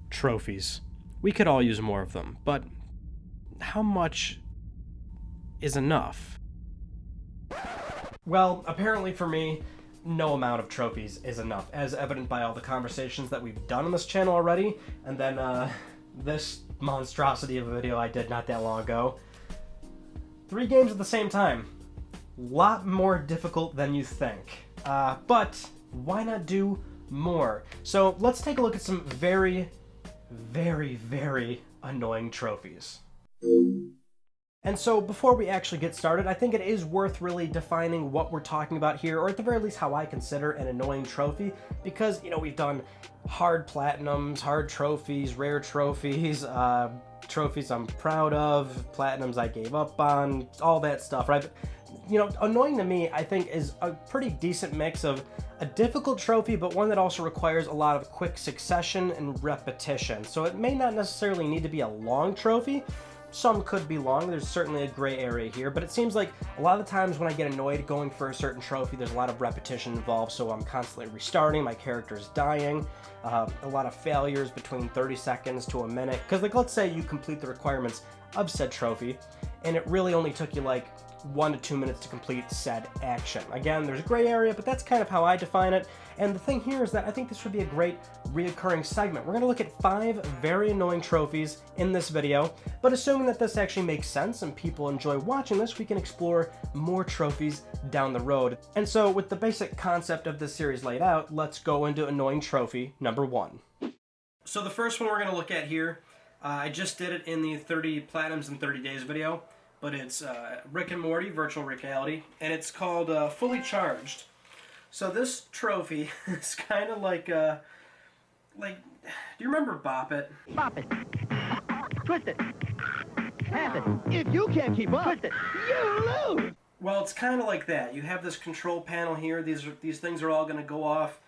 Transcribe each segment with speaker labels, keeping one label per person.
Speaker 1: Trophies. We could all use more of them, but how much is enough? Well, apparently for me, no amount of trophies is enough, as evident by all the conversations that we've done on this channel already, and then this monstrosity of a video I did not that long ago. 3 games at the same time. Lot more difficult than you think. But why not do more? So let's take a look at some very, very, very annoying trophies. And so before we actually get started, I think it is worth really defining what we're talking about here, or at the very least how I consider an annoying trophy, because, you know, we've done hard platinums, hard trophies, rare trophies, trophies I'm proud of, platinums I gave up on, all that stuff, right? You know, annoying to me, I think, is a pretty decent mix of a difficult trophy, but one that also requires a lot of quick succession and repetition. So it may not necessarily need to be a long trophy. Some could be long, there's certainly a gray area here, but it seems like a lot of the times when I get annoyed going for a certain trophy, there's a lot of repetition involved, so I'm constantly restarting, my character's dying, a lot of failures between 30 seconds to a minute, because like let's say you complete the requirements of said trophy, and it really only took you like 1 to 2 minutes to complete said action. Again, there's a gray area, but that's kind of how I define it. And the thing here is that I think this would be a great reoccurring segment. We're going to look at 5 very annoying trophies in this video, but assuming that this actually makes sense and people enjoy watching this, we can explore more trophies down the road. And so with the basic concept of this series laid out, let's go into annoying trophy number 1. So the first one we're going to look at here, I just did it in the 30 Platinums in 30 Days video, but it's Rick and Morty Virtual Reality, and it's called Fully Charged. So this trophy is kind of like, do you remember Bop It?
Speaker 2: Bop it. Twist it. Tap it. If you can't keep up, twist it. You lose.
Speaker 1: Well, it's kind of like that. You have this control panel here. These things are all going to go off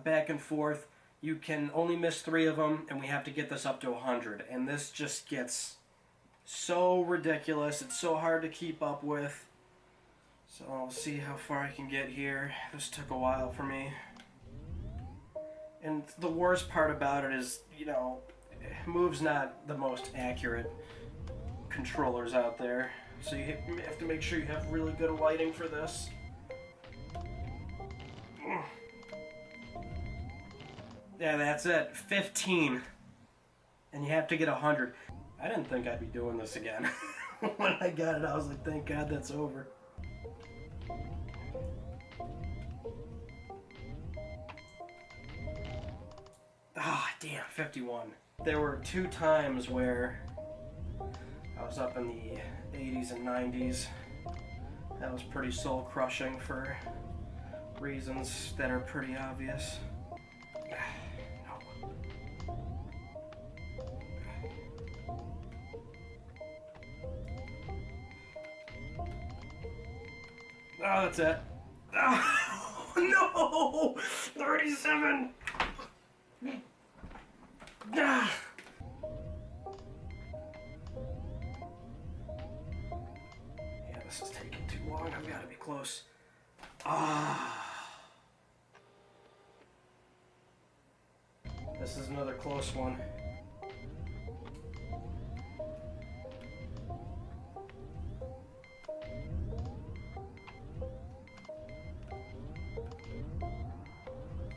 Speaker 1: back and forth. You can only miss 3 of them, and we have to get this up to 100. And this just gets so ridiculous. It's so hard to keep up with. So I'll see how far I can get here. This took a while for me. And the worst part about it is, you know, move's not the most accurate controllers out there. So you have to make sure you have really good lighting for this. Yeah, that's it. 15. And you have to get 100. I didn't think I'd be doing this again. When I got it, I was like, thank God that's over. Ah, damn, 51. There were 2 times where I was up in the 80s and 90s. That was pretty soul-crushing for reasons that are pretty obvious. Oh, that's it. Oh, no! 37! Ah. Yeah, this is taking too long. I've got to be close. Ah. This is another close one.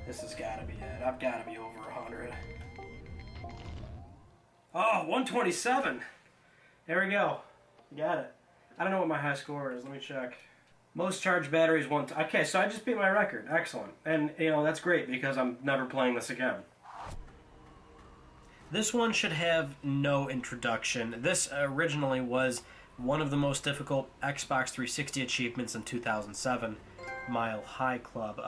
Speaker 1: This has got to be it. I've got to be over 100. Oh, 127. There we go. Got it. I don't know what my high score is. Let me check. Most charged batteries, okay, so I just beat my record. Excellent. And, you know, that's great because I'm never playing this again. This one should have no introduction. This originally was one of the most difficult Xbox 360 achievements in 2007, Mile High Club.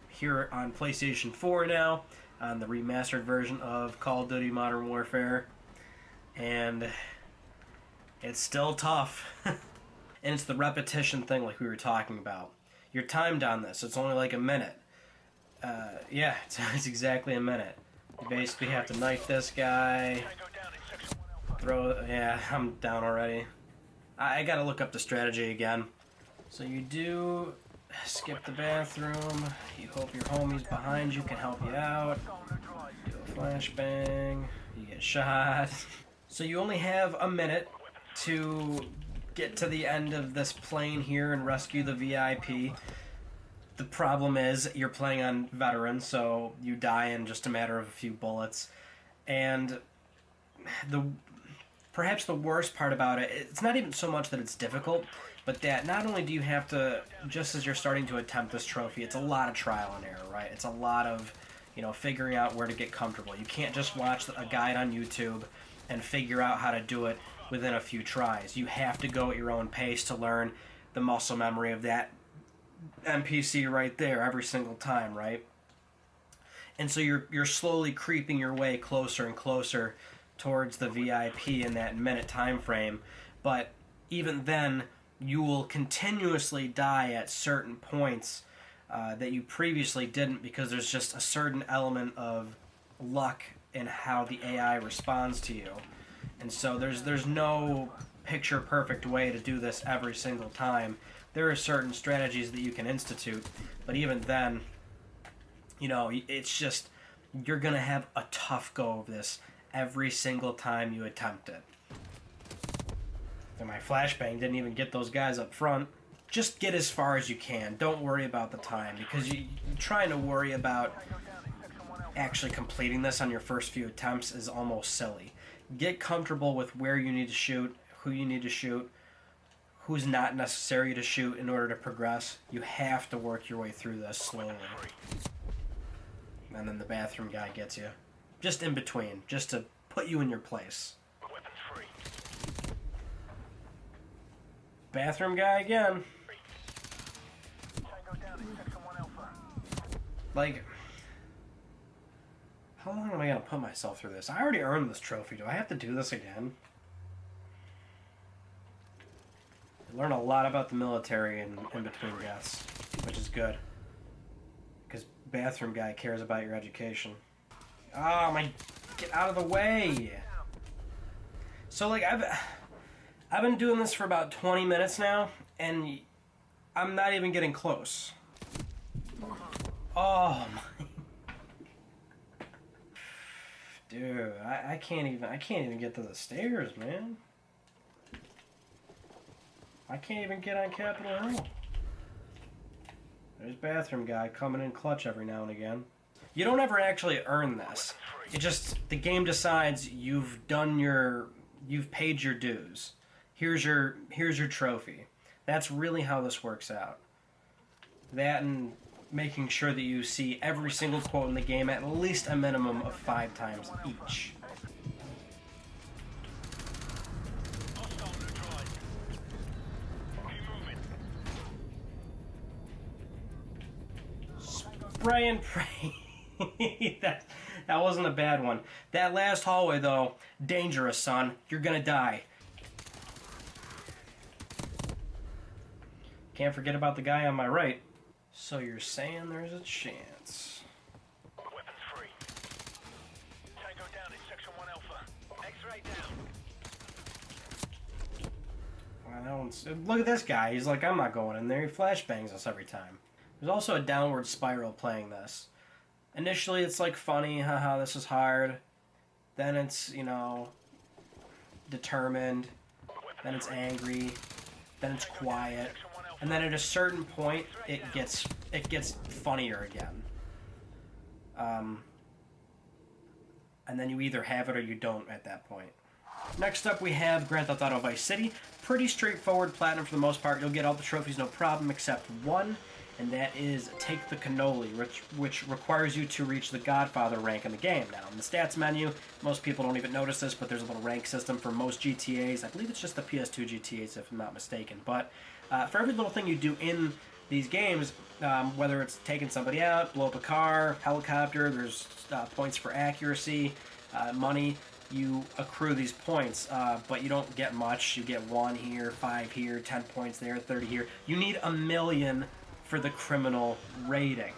Speaker 1: Here on PlayStation 4 now, on the remastered version of Call of Duty Modern Warfare. And it's still tough. And it's the repetition thing like we were talking about. You're timed on this. It's only like a minute. Yeah, it's exactly a minute. You basically have to knife this guy. Yeah, I'm down already. I gotta look up the strategy again. So you do skip the bathroom. You hope your homies behind you can help you out. Do a Flashbang. You get shot. So you only have a minute to get to the end of this plane here and rescue the VIP. The problem is you're playing on veteran, so you die in just a matter of a few bullets. And perhaps the worst part about it, it's not even so much that it's difficult, but that not only do you have to, just as you're starting to attempt this trophy, it's a lot of trial and error, right? It's a lot of, figuring out where to get comfortable. You can't just watch a guide on YouTube and figure out how to do it within a few tries. You have to go at your own pace to learn the muscle memory of that NPC right there every single time, right? And so you're slowly creeping your way closer and closer towards the VIP in that minute time frame. But even then, you will continuously die at certain points that you previously didn't, because there's just a certain element of luck in how the AI responds to you. And so there's no picture perfect way to do this every single time. There are certain strategies that you can institute, but even then, it's just, you're gonna have a tough go of this every single time you attempt it. And my flashbang didn't even get those guys up front. Just get as far as you can. Don't worry about the time, because you're trying to worry about actually completing this on your first few attempts is almost silly. Get comfortable with where you need to shoot, who you need to shoot, who's not necessary to shoot in order to progress. You have to work your way through this slowly. And then the bathroom guy gets you. Just in between, just to put you in your place. Bathroom guy again. Like, how long am I gonna put myself through this? I already earned this trophy. Do I have to do this again? I learn a lot about the military in between deaths, which is good. Because bathroom guy cares about your education. Oh my, get out of the way! So like, I've been doing this for about 20 minutes now, and I'm not even getting close. Oh my. Dude, I can't even get to the stairs, man. I can't even get on Capitol Hill. There's bathroom guy coming in clutch every now and again. You don't ever actually earn this. It just, the game decides you've paid your dues. Here's your trophy. That's really how this works out. That and making sure that you see every single quote in the game at least a minimum of 5 times each. Spray and pray. that wasn't a bad one. That last hallway, though, dangerous, son. You're gonna die. Can't forget about the guy on my right. So you're saying there's a chance.
Speaker 3: Weapons free. Tango down in section 1 Alpha. X-ray down.
Speaker 1: Well, that one's, look at this guy. He's like, I'm not going in there. He flashbangs us every time. There's also a downward spiral playing this. Initially, it's like funny, haha, this is hard. Then it's, determined. Then it's angry. Then it's quiet. And then at a certain point, it gets funnier again. And then you either have it or you don't at that point. Next up, we have Grand Theft Auto Vice City. Pretty straightforward platinum for the most part. You'll get all the trophies, no problem, except one, and that is Take the Cannoli, which requires you to reach the Godfather rank in the game. Now, in the stats menu, most people don't even notice this, but there's a little rank system for most GTAs. I believe it's just the PS2 GTAs, if I'm not mistaken. But for every little thing you do in these games, whether it's taking somebody out, blow up a car, helicopter, there's points for accuracy, money, you accrue these points, but you don't get much. You get 1 here, 5 here, 10 points there, 30 here. You need 1 million for the criminal rating.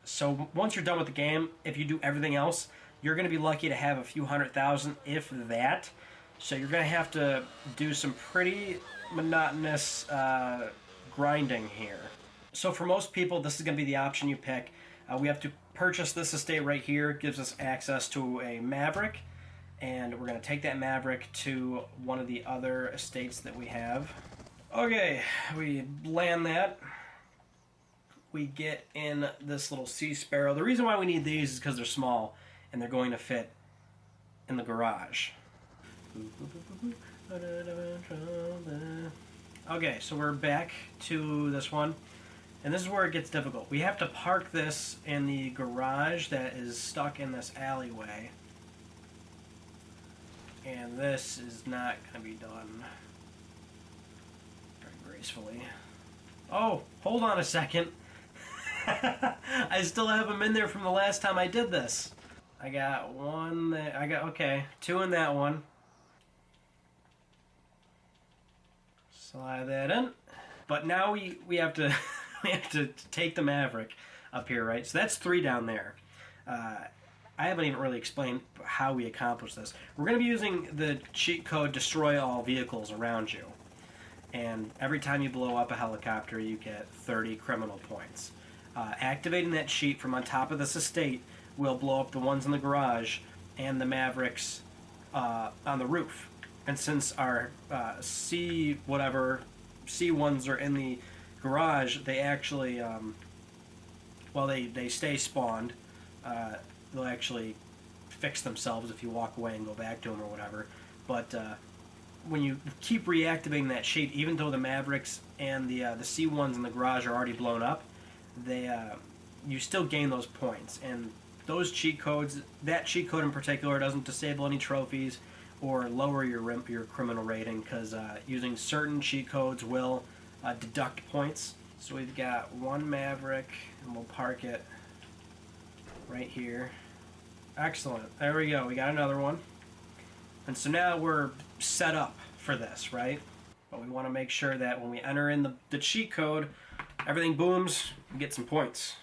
Speaker 1: So once you're done with the game, if you do everything else, you're going to be lucky to have a few 100,000, if that. So you're going to have to do some pretty monotonous grinding here. So for most people, this is going to be the option you pick. We have to purchased this estate right here. It gives us access to a Maverick, and we're going to take that Maverick to one of the other estates that we have. Okay, we land that. We get in this little Sea Sparrow. The reason why we need these is because they're small, and they're going to fit in the garage. Okay, so we're back to this one, and this is where it gets difficult. We have to park this in the garage that is stuck in this alleyway, and this is not going to be done very gracefully. Oh, hold on a second. I still have them in there from the last time I did this. I got one there. Okay, two in that one. Slide that in. But now we have to we have to take the Maverick up here, right? So that's 3 down there. I haven't even really explained how we accomplish this. We're going to be using the cheat code Destroy All Vehicles Around You. And every time you blow up a helicopter, you get 30 criminal points. Activating that cheat from on top of this estate will blow up the ones in the garage and the Mavericks on the roof. And since our C1s are in the garage, they actually, while they stay spawned, they'll actually fix themselves if you walk away and go back to them or whatever. But when you keep reactivating that cheat, even though the Mavericks and the C1s in the garage are already blown up, you still gain those points. And those cheat codes, that cheat code in particular, doesn't disable any trophies or lower your criminal rating, because using certain cheat codes will deduct points. So we've got one Maverick, and we'll park it right here. Excellent. There we go. We got another one. And so now we're set up for this, right? But we want to make sure that when we enter in the cheat code, everything booms, we get some points.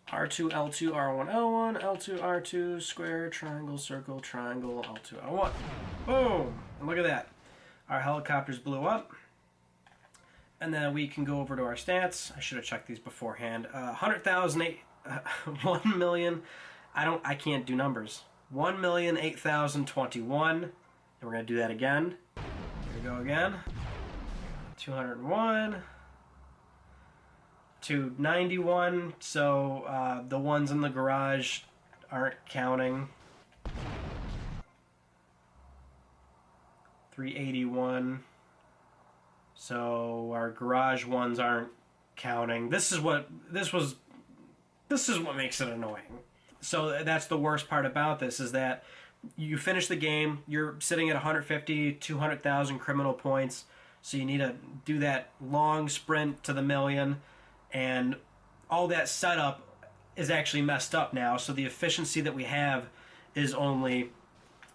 Speaker 1: R2, L2, R1, L1, L2, R2, square, triangle, circle, triangle, L2, L1. Boom! And look at that. Our helicopters blew up. And then we can go over to our stats. I should have checked these beforehand. 100,000, 1 million. I can't do numbers. 1,008,021. And we're going to do that again. Here we go again. 201. 291. So the ones in the garage aren't counting. 381. So our garage ones aren't counting. This is what makes it annoying. So that's the worst part about this, is that you finish the game, you're sitting at 150, 200,000 criminal points, so you need to do that long sprint to the million, and all that setup is actually messed up now, so the efficiency that we have is only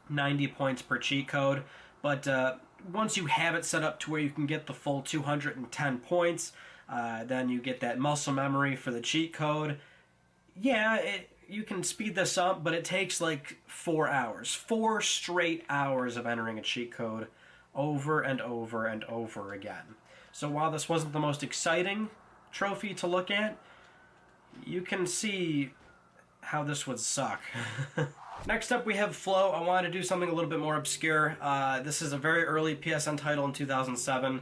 Speaker 1: 90 points per cheat code. But once you have it set up to where you can get the full 210 points, then you get that muscle memory for the cheat code. Yeah, you can speed this up, but it takes like 4 hours. 4 straight hours of entering a cheat code over and over and over again. So while this wasn't the most exciting trophy to look at, you can see how this would suck. Next up we have Flow. I wanted to do something a little bit more obscure. This is a very early PSN title in 2007.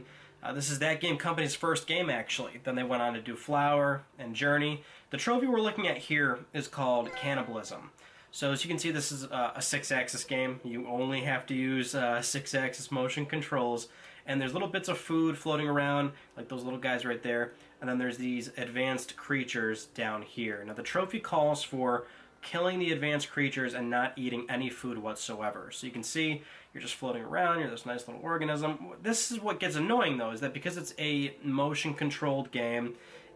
Speaker 1: This is that game company's first game, actually. Then they went on to do Flower and Journey. The trophy we're looking at here is called Cannibalism. So as you can see, this is a 6-axis game. You only have to use 6-axis motion controls. And there's little bits of food floating around, like those little guys right there. And then there's these advanced creatures down here. Now the trophy calls for killing the advanced creatures and not eating any food whatsoever. So you can see you're just floating around, you're this nice little organism. This is what gets annoying though, is that because it's a motion controlled game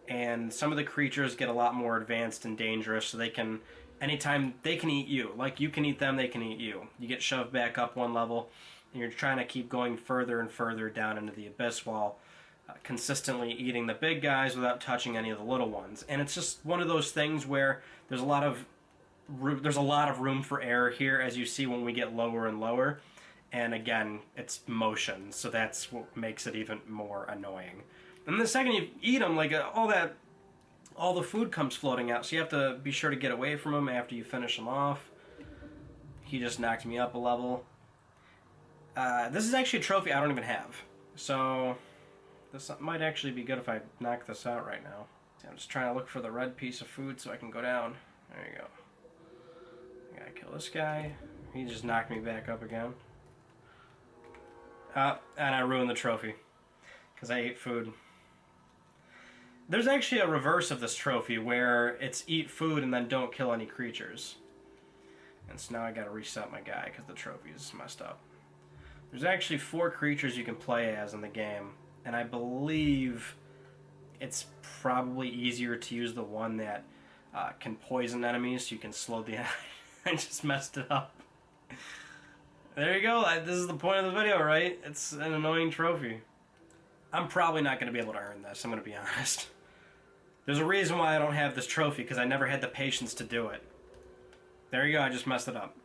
Speaker 1: and some of the creatures get a lot more advanced and dangerous, so they can, anytime they can eat you, like you can eat them, they can eat you. You get shoved back up one level and you're trying to keep going further and further down into the abyss while consistently eating the big guys without touching any of the little ones. And it's just one of those things where there's a lot of room for error here, as you see when we get lower and lower. And again, it's motion, so that's what makes it even more annoying. And the second you eat them, like all all the food comes floating out, so you have to be sure to get away from him after you finish him off. He just knocked me up a level. This is actually a trophy I don't even have, so this might actually be good if I knock this out right now. I'm just trying to look for the red piece of food so I can go down. There you go. I gotta kill this guy. He just knocked me back up again. And I ruined the trophy because I ate food. There's actually a reverse of this trophy where it's eat food and then don't kill any creatures. And so now I gotta reset my guy because the trophy is messed up. There's actually 4 creatures you can play as in the game, and I believe it's probably easier to use the one that can poison enemies so you can slow the enemy. I just messed it up. There you go. This is the point of the video, right? It's an annoying trophy. I'm probably not going to be able to earn this, I'm going to be honest. There's a reason why I don't have this trophy, because I never had the patience to do it. There you go, I just messed it up.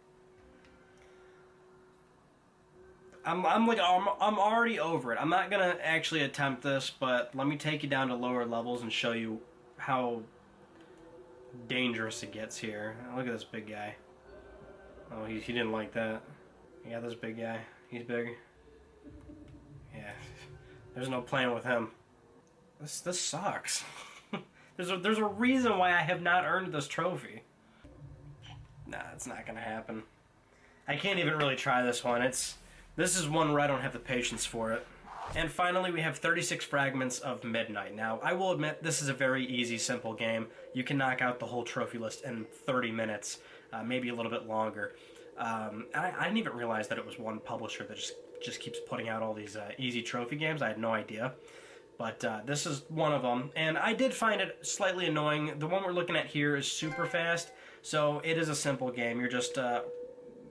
Speaker 1: I'm already over it. I'm not going to actually attempt this, but let me take you down to lower levels and show you how dangerous it gets here. Look at this big guy. Oh, he didn't like that. Yeah, this big guy. He's big. Yeah, there's no playing with him. This sucks. there's a reason why I have not earned this trophy. Nah, it's not gonna happen. I can't even really try this one. This is one where I don't have the patience for it. And finally, we have 36 fragments of Midnight. Now, I will admit, this is a very easy, simple game. You can knock out the whole trophy list in 30 minutes, maybe a little bit longer. I didn't even realize that it was one publisher that just keeps putting out all these easy trophy games. I had no idea. But this is one of them. And I did find it slightly annoying. The one we're looking at here is super fast, so it is a simple game. You're just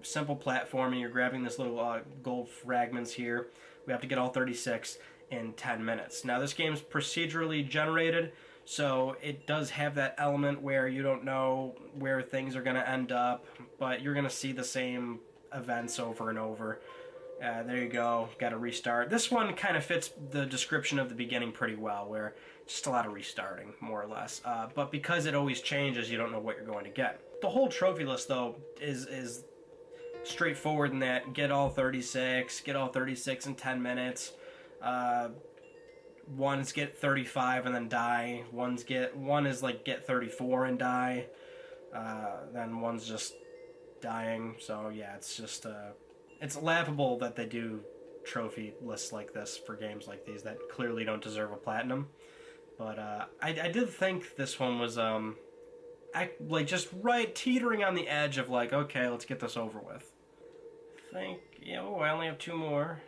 Speaker 1: simple platforming. You're grabbing this little gold fragments here. We have to get all 36 in 10 minutes. Now, this game's procedurally generated, so it does have that element where you don't know where things are going to end up, but you're going to see the same events over and over. There you go. Got to restart. This one kind of fits the description of the beginning pretty well, where just a lot of restarting, more or less. But because it always changes, you don't know what you're going to get. The whole trophy list, though, is straightforward in that get all 36 in 10 minutes. Ones get 35 and then die. One is like get 34 and die. Then one's just dying. So yeah, it's just it's laughable that they do trophy lists like this for games like these that clearly don't deserve a platinum. But I did think this one was like just right teetering on the edge of like, okay, let's get this over with. I think, yeah, I only have 2 more.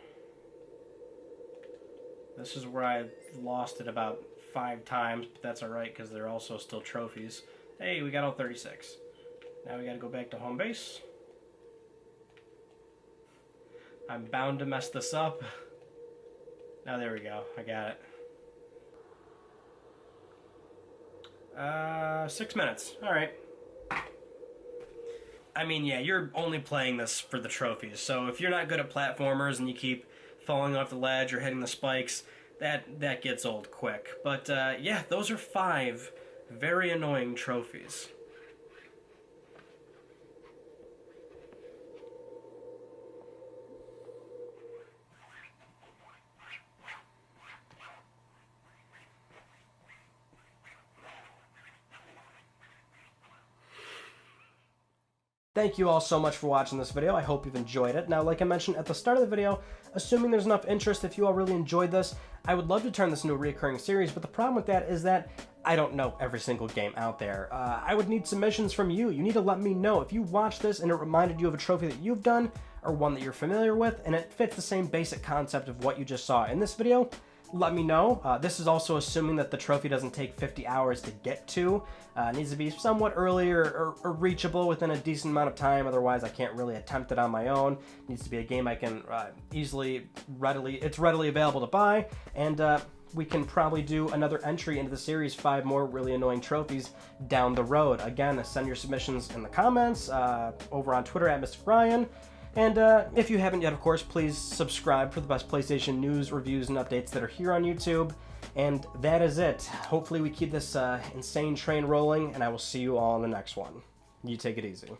Speaker 1: This is where I lost it about 5 times, but that's alright because they're also still trophies. Hey, we got all 36. Now we gotta go back to home base. I'm bound to mess this up. Now there we go, I got it. 6 minutes, alright. I mean, yeah, you're only playing this for the trophies, so if you're not good at platformers and you keep falling off the ledge or hitting the spikes, that gets old quick. But yeah, those are 5 very annoying trophies. Thank you all so much for watching this video. I hope you've enjoyed it. Now, like I mentioned at the start of the video, assuming there's enough interest, if you all really enjoyed this, I would love to turn this into a recurring series, but the problem with that is that I don't know every single game out there. I would need submissions from you. You need to let me know if you watched this and it reminded you of a trophy that you've done, or one that you're familiar with, and it fits the same basic concept of what you just saw in this video. Let me know. This is also assuming that the trophy doesn't take 50 hours to get to. It needs to be somewhat earlier or reachable within a decent amount of time, otherwise I can't really attempt it on my own. It needs to be a game I can it's readily available to buy, and we can probably do another entry into the series, 5 more really annoying trophies down the road. Again, send your submissions in the comments, over on Twitter at Mystic Ryan. And if you haven't yet, of course, please subscribe for the best PlayStation news, reviews, and updates that are here on YouTube. And that is it. Hopefully we keep this insane train rolling, and I will see you all in the next one. You take it easy.